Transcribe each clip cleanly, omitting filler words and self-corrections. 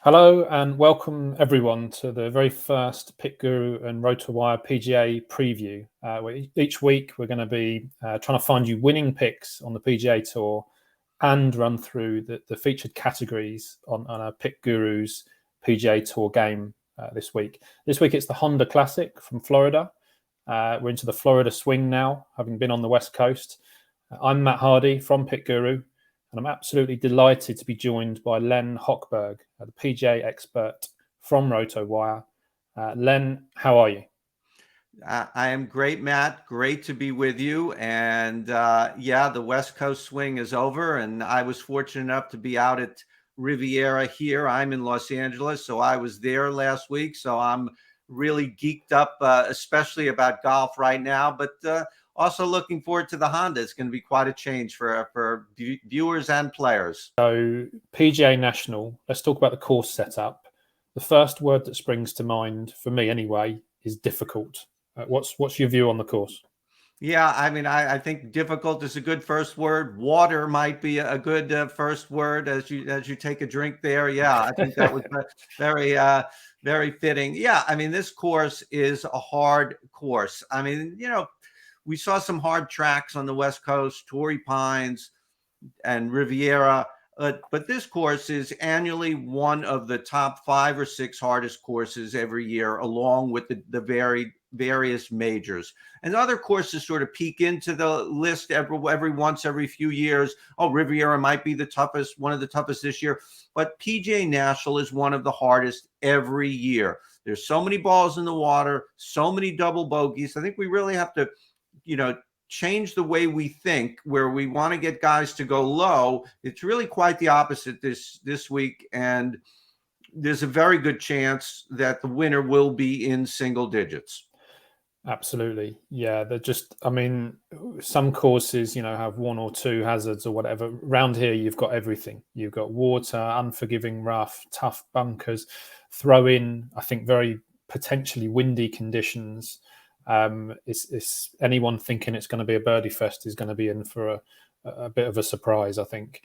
Hello and welcome everyone to the very first PickGuru and RotoWire PGA preview. Each week we're going to be trying to find you winning picks on the PGA Tour and run through the featured categories on our PickGuru's PGA Tour game this week. This week it's the Honda Classic from Florida. We're into the Florida swing now, having been on the West Coast. I'm Matt Hardy from PickGuru. And I'm absolutely delighted to be joined by Len Hochberg, the PGA expert from RotoWire. Len, how are you? I am great, Matt. Great to be with you. And the West Coast swing is over. And I was fortunate enough to be out at Riviera here. I'm in Los Angeles, so I was there last week. So I'm really geeked up, especially about golf right now. But also looking forward to the Honda. It's going to be quite a change for viewers and players. So PGA National, let's talk about the course setup. The first word that springs to mind, for me anyway, is difficult. What's your view on the course? Yeah, I mean, I think difficult is a good first word. Water might be a good first word as you take a drink there. Yeah, I think that was very fitting. Yeah, I mean, this course is a hard course. I mean, we saw some hard tracks on the West Coast, Torrey Pines and Riviera. But this course is annually one of the top 5 or 6 hardest courses every year, along with the various majors. And other courses sort of peek into the list every few years. Oh, Riviera might be one of the toughest this year. But PGA National is one of the hardest every year. There's so many balls in the water, so many double bogeys. I think we really have to, change the way we think, where we want to get guys to go low. It's really quite the opposite this week, and there's a very good chance that the winner will be in single digits. Absolutely. Yeah, some courses, have 1 or 2 hazards or whatever. Around here, you've got everything. You've got water, unforgiving rough, tough bunkers, throw in, I think, very potentially windy conditions. It's anyone thinking it's going to be a birdie fest is going to be in for a bit of a surprise, I think.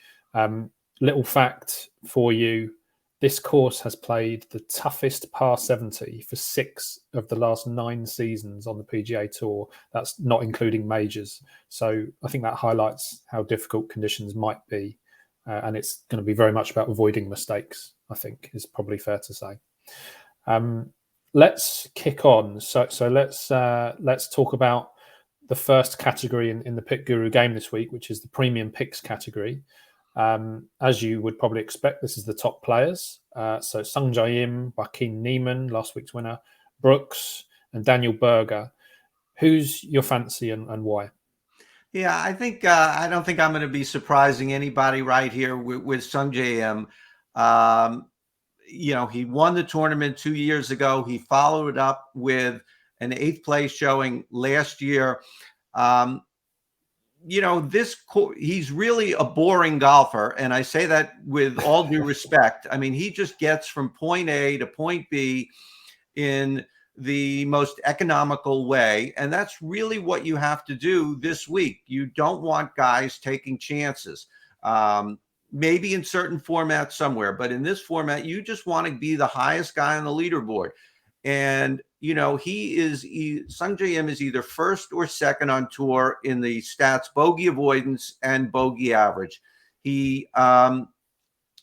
Little fact for you, this course has played the toughest par 70 for 6 of the last 9 seasons on the PGA Tour. That's not including majors. So I think that highlights how difficult conditions might be. And it's going to be very much about avoiding mistakes, I think, is probably fair to say. Let's kick on. So let's talk about the first category in the PickGuru game this week, which is the premium picks category. As you would probably expect, this is the top players. So Sungjae Im, Joaquin Neiman, last week's winner, Brooks, and Daniel Berger. Who's your fancy and why? Yeah, I think I don't think I'm going to be surprising anybody right here with Sungjae Im. He won the tournament 2 years ago. He followed it up with an 8th place showing last year. He's really a boring golfer. And I say that with all due respect. I mean, he just gets from point A to point B in the most economical way. And that's really what you have to do this week. You don't want guys taking chances. Maybe in certain formats somewhere, but in this format, you just want to be the highest guy on the leaderboard. And, Sungjae Im is either first or second on tour in the stats, bogey avoidance and bogey average. He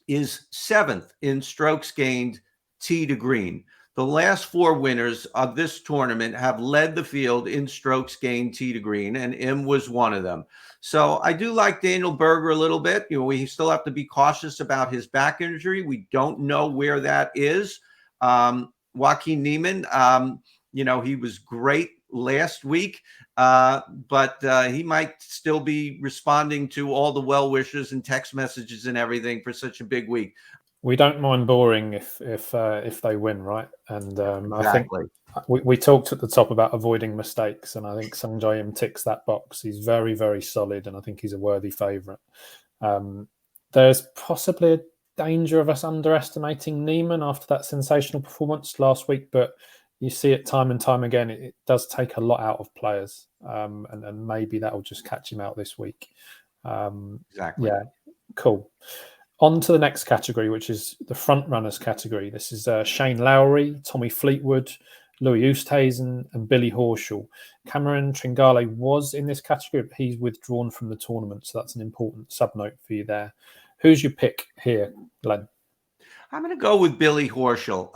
is 7th in strokes gained tee to green. The last 4 winners of this tournament have led the field in strokes gained tee to green, and Im was one of them. So I do like Daniel Berger a little bit. We still have to be cautious about his back injury. We don't know where that is. Joaquin Neiman, he was great last week, but he might still be responding to all the well wishes and text messages and everything for such a big week. We don't mind boring if they win, right? And exactly. I think we talked at the top about avoiding mistakes, and I think Sungjae Im ticks that box. He's very, very solid, and I think he's a worthy favourite. There's possibly a danger of us underestimating Neiman after that sensational performance last week, but you see it time and time again. It does take a lot out of players, and maybe that will just catch him out this week. Exactly. Yeah, cool. On to the next category, which is the front runners category. This is Shane Lowry, Tommy Fleetwood, Louis Oosthuizen, and Billy Horschel. Cameron Tringale was in this category, but he's withdrawn from the tournament, so that's an important subnote for you there. Who's your pick here, Glenn? I'm going to go with Billy Horschel.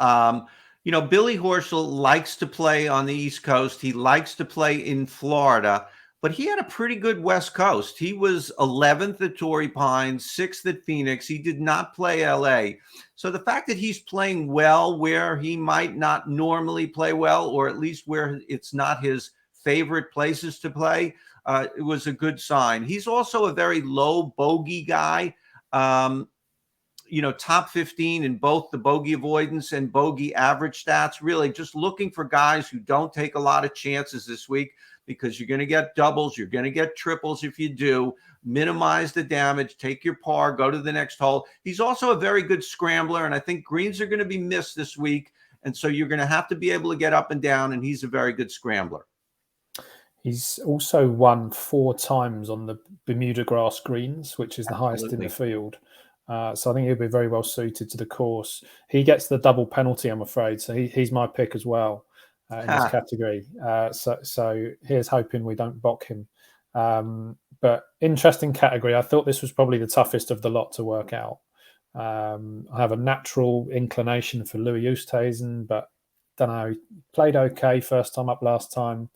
Billy Horschel likes to play on the East Coast. He likes to play in Florida, but he had a pretty good West Coast. He was 11th at Torrey Pines, 6th at Phoenix. He did not play LA. So the fact that he's playing well where he might not normally play well, or at least where it's not his favorite places to play, it was a good sign. He's also a very low bogey guy. Top 15 in both the bogey avoidance and bogey average stats. Really just looking for guys who don't take a lot of chances this week, because you're going to get doubles, you're going to get triples if you do. Minimize the damage, take your par, go to the next hole. He's also a very good scrambler, and I think greens are going to be missed this week, and so you're going to have to be able to get up and down, and he's a very good scrambler. He's also won 4 times on the Bermuda grass greens, which is the highest in the field. So I think he'll be very well suited to the course. He gets the double penalty, I'm afraid. So he's my pick as well in this category. So here's hoping we don't balk him. But interesting category. I thought this was probably the toughest of the lot to work out. I have a natural inclination for Louis Oosthuizen, but don't know. Played okay first time up last time.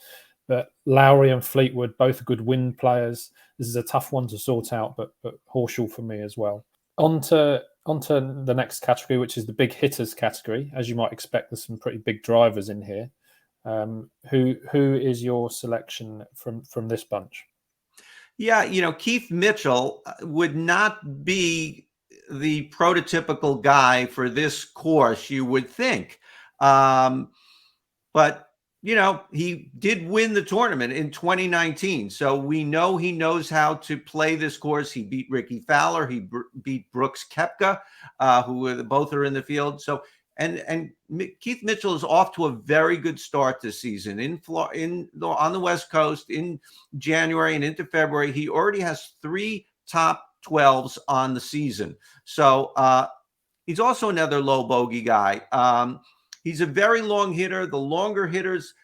But Lowry and Fleetwood, both good wind players. This is a tough one to sort out, but Horschel for me as well. On to the next category, which is the big hitters category. As you might expect, there's some pretty big drivers in here. Who is your selection from this bunch? Yeah, Keith Mitchell would not be the prototypical guy for this course, you would think. But he did win the tournament in 2019. So we know he knows how to play this course. He beat Ricky Fowler. He beat Brooks Koepka, who both are in the field. So and Keith Mitchell is off to a very good start this season on the West Coast in January and into February. He already has 3 top 12s on the season. So he's also another low bogey guy. He's a very long hitter. The longer hitters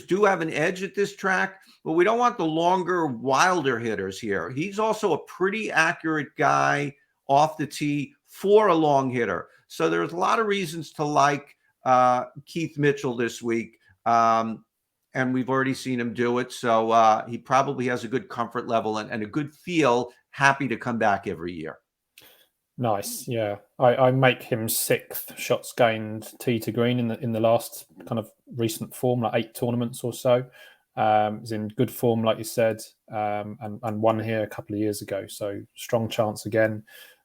do have an edge at this track, but we don't want the longer, wilder hitters here. He's also a pretty accurate guy off the tee for a long hitter. So there's a lot of reasons to like Keith Mitchell this week. And we've already seen him do it. So he probably has a good comfort level and a good feel, happy to come back every year. Nice, yeah. I make him 6th shots gained tee to green in the last kind of recent form, like 8 tournaments or so. He's in good form, like you said, and won here a couple of years ago. So strong chance again.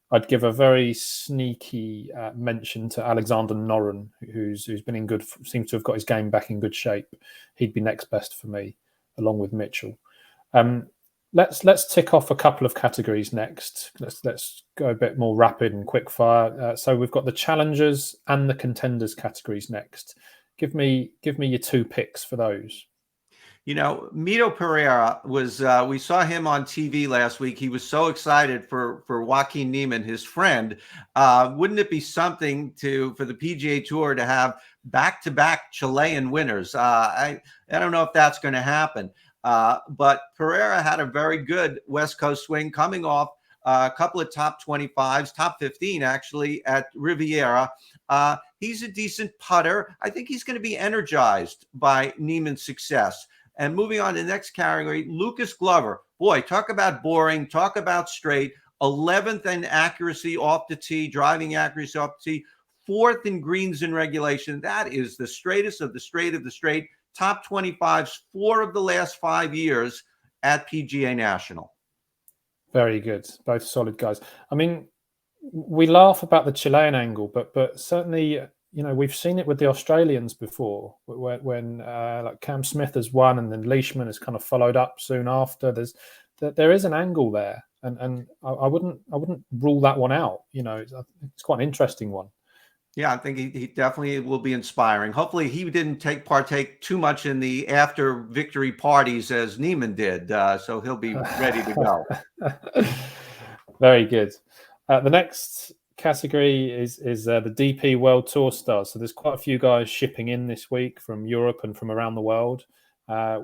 I'd give a very sneaky mention to Alexander Noren, who's been seems to have got his game back in good shape. He'd be next best for me, along with Mitchell. Let's tick off a couple of categories next. Let's go a bit more rapid and quick fire. So we've got the challengers and the contenders categories next. Give me your 2 picks for those. Mito Pereira was, we saw him on TV last week. He was so excited for Joaquin Neiman, his friend. Wouldn't it be something for the PGA Tour to have back-to-back Chilean winners? I don't know if that's going to happen. But Pereira had a very good West Coast swing, coming off a couple of top 25s, top 15 actually at Riviera. He's a decent putter. I think he's going to be energized by Neiman's success. And moving on to the next category, Lucas Glover. Boy, talk about boring, talk about straight. 11th in accuracy off the tee, driving accuracy off the tee. 4th in greens in regulation. That is the straightest of the straight of the straight. Top 25s, 4 of the last 5 years at PGA National. Very good. Both solid guys. I mean, we laugh about the Chilean angle, but certainly, we've seen it with the Australians before when like Cam Smith has won and then Leishman has kind of followed up soon after. There is an angle there, and I wouldn't rule that one out. It's quite an interesting one. Yeah, I think he definitely will be inspiring. Hopefully he didn't partake too much in the after victory parties as Neiman did. So he'll be ready to go. Very good. The next category is the DP World Tour Stars. So there's quite a few guys shipping in this week from Europe and from around the world.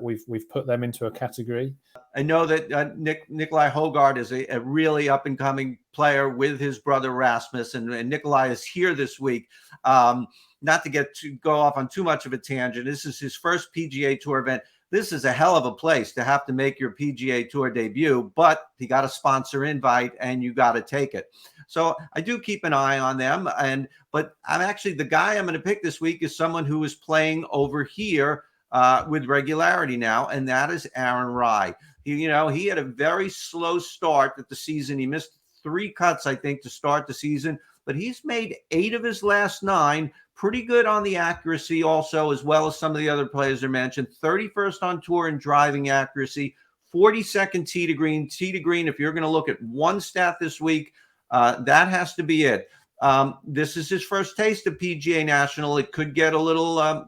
We've put them into a category. I know that Nikolai Hochberg is a really up and coming player with his brother Rasmus, and Nikolai is here this week. Not to go off on too much of a tangent. This is his first PGA Tour event. This is a hell of a place to have to make your PGA Tour debut, but he got a sponsor invite and you got to take it. So I do keep an eye on them. But I'm actually, the guy I'm going to pick this week is someone who is playing over here with regularity now, and that is Aaron Rai. He had a very slow start at the season. He missed 3 cuts, I think, to start the season, but he's made 8 of his last 9. Pretty good on the accuracy also, as well as some of the other players I mentioned. 31st on tour in driving accuracy, 42nd tee to green. Tee to green, if you're going to look at one stat this week, that has to be it. This is his first taste of PGA National. It could get a little,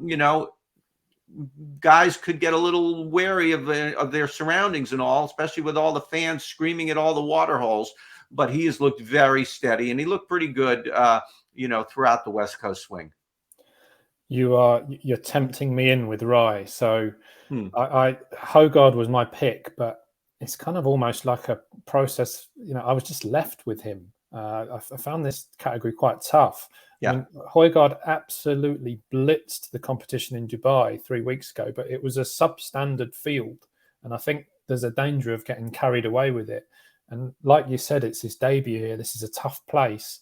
guys could get a little wary of their surroundings and all, especially with all the fans screaming at all the water holes. But he has looked very steady, and he looked pretty good, throughout the West Coast swing. You're tempting me in with Rai. So Hochberg was my pick, but it's kind of almost like a process. I was just left with him. I found this category quite tough. Yeah. I mean, Hochberg absolutely blitzed the competition in Dubai 3 weeks ago, but it was a substandard field. And I think there's a danger of getting carried away with it. And like you said, it's his debut here. This is a tough place.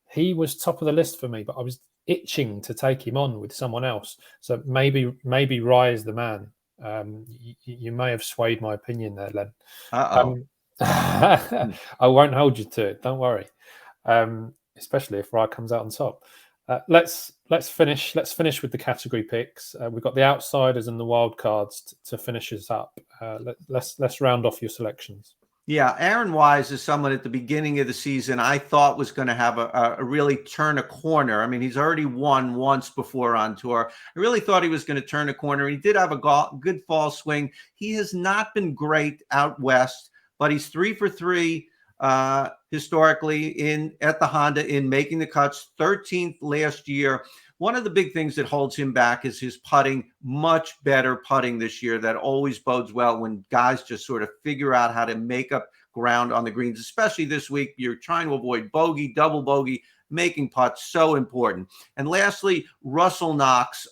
He was top of the list for me, but I was itching to take him on with someone else. So maybe Rai is the man. You may have swayed my opinion there, Len. I won't hold you to it. Don't worry. Especially if Rai comes out on top. Let's finish with the category picks. We've got the outsiders and the wild cards to finish us up. Let's round off your selections. Yeah, Aaron Wise is someone at the beginning of the season I thought was going to have a really turn a corner. I mean, he's already won once before on tour. I really thought he was going to turn a corner. He did have a good fall swing. He has not been great out west, but he's 3 for 3 historically at the Honda in making the cuts, 13th last year. One of the big things that holds him back is his putting, much better putting this year. That always bodes well when guys just sort of figure out how to make up ground on the greens, especially this week. You're trying to avoid bogey, double bogey, making putts, so important. And lastly, Russell Knox.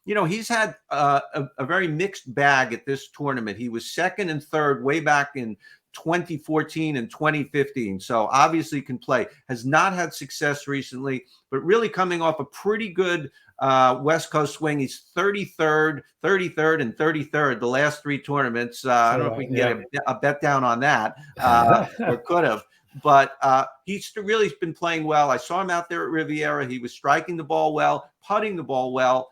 He's had a very mixed bag at this tournament. He was 2nd and 3rd way back in 2014 and 2015. So obviously can play. Has not had success recently, but really coming off a pretty good West Coast swing. He's 33rd, and 33rd the last 3 tournaments. I don't know if we can get a bet down on that, or could have. But he's really been playing well. I saw him out there at Riviera. He was striking the ball well, putting the ball well,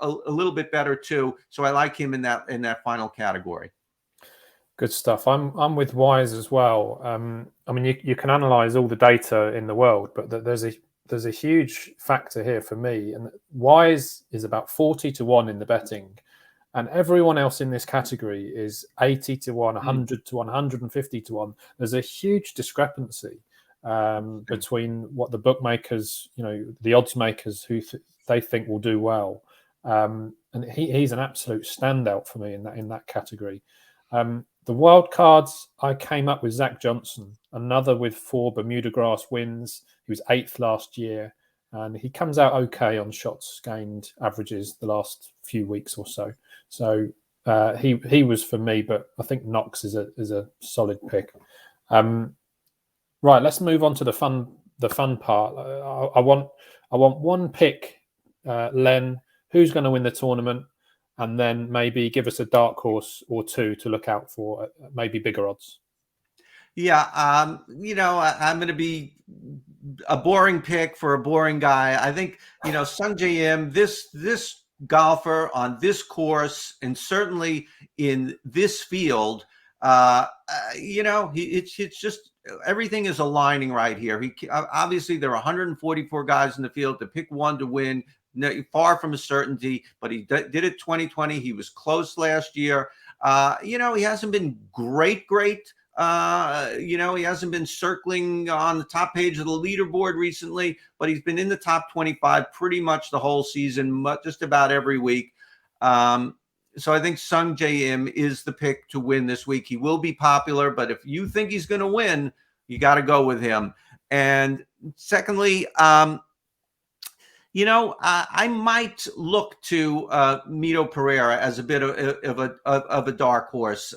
a little bit better too. So I like him in that final category. Good stuff. I'm with Wise as well. I mean, you can analyze all the data in the world, but there's a huge factor here for me. And Wise is about 40 to 1 in the betting, and everyone else in this category is 80 to 1, 100 to 1, 150 to 1. There's a huge discrepancy between what the bookmakers, the odds makers who they think will do well, and he's an absolute standout for me in that category. The wild cards, I came up with Zach Johnson, another with 4 Bermuda Grass wins. He was 8th last year, and he comes out okay on shots gained averages the last few weeks or so. So he was for me, but I think Knox is a solid pick. Right, let's move on to the fun part. I want one pick, Len. Who's going to win the tournament? And then maybe give us a dark horse or 2 to look out for, maybe bigger odds. Yeah, I'm going to be a boring pick for a boring guy. I think, Sungjae Im, this golfer on this course, and certainly in this field, it's just everything is aligning right here. Obviously there are 144 guys in the field to pick one to win. No, far from a certainty, but he did it 2020. He was close last year. He hasn't been great You know, he hasn't been circling on the top page of the leaderboard recently, but he's been in the top 25 pretty much the whole season, just about every week. So I think Sung Jae Im is the pick to win this week. He will be popular, but if you think he's going to win, you got to go with him. And secondly, you know, I might look to Mito Pereira as a bit of a dark horse.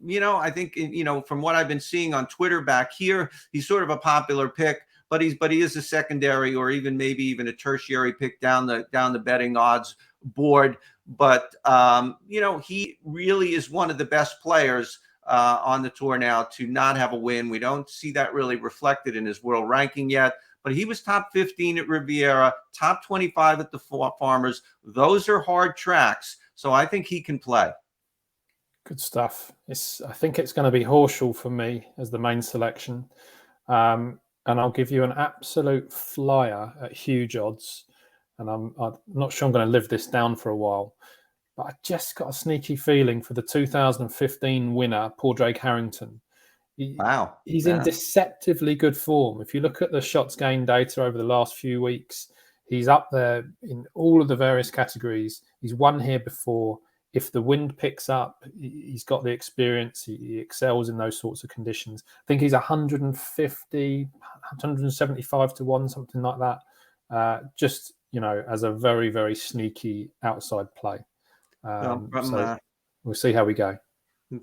You know, I think, you know, from what I've been seeing on Twitter back here, he's sort of a popular pick, but he is a secondary or even maybe even a tertiary pick down the betting odds board. But you know, he really is one of the best players on the tour now to not have a win. We don't see that really reflected in his world ranking yet, but he was top 15 at Riviera, top 25 at the Farmers. Those are hard tracks, so I think he can play. Good stuff. I think it's going to be Horschel for me as the main selection. And I'll give you an absolute flyer at huge odds. And I'm not sure I'm going to live this down for a while. But I just got a sneaky feeling for the 2015 winner, Paul Drake Harrington. Wow. He's in deceptively good form. If you look at the shots gained data over the last few weeks, he's up there in all of the various categories. He's won here before. If the wind picks up, he's got the experience. He excels in those sorts of conditions. I think he's 150, 175 to 1, something like that. Just, you know, as a very, very sneaky outside play. So we'll see how we go.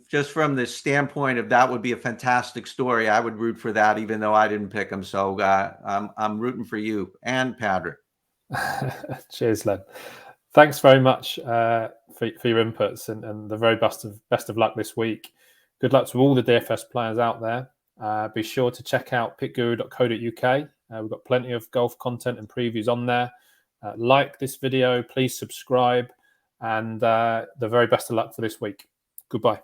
Just from the standpoint of that would be a fantastic story. I would root for that, even though I didn't pick him. So I'm rooting for you and Patrick. Cheers, Len. Thanks very much for your inputs and the very best of luck this week. Good luck to all the DFS players out there. Be sure to check out pickguru.co.uk. We've got plenty of golf content and previews on there. Like this video, please subscribe, and the very best of luck for this week. Goodbye.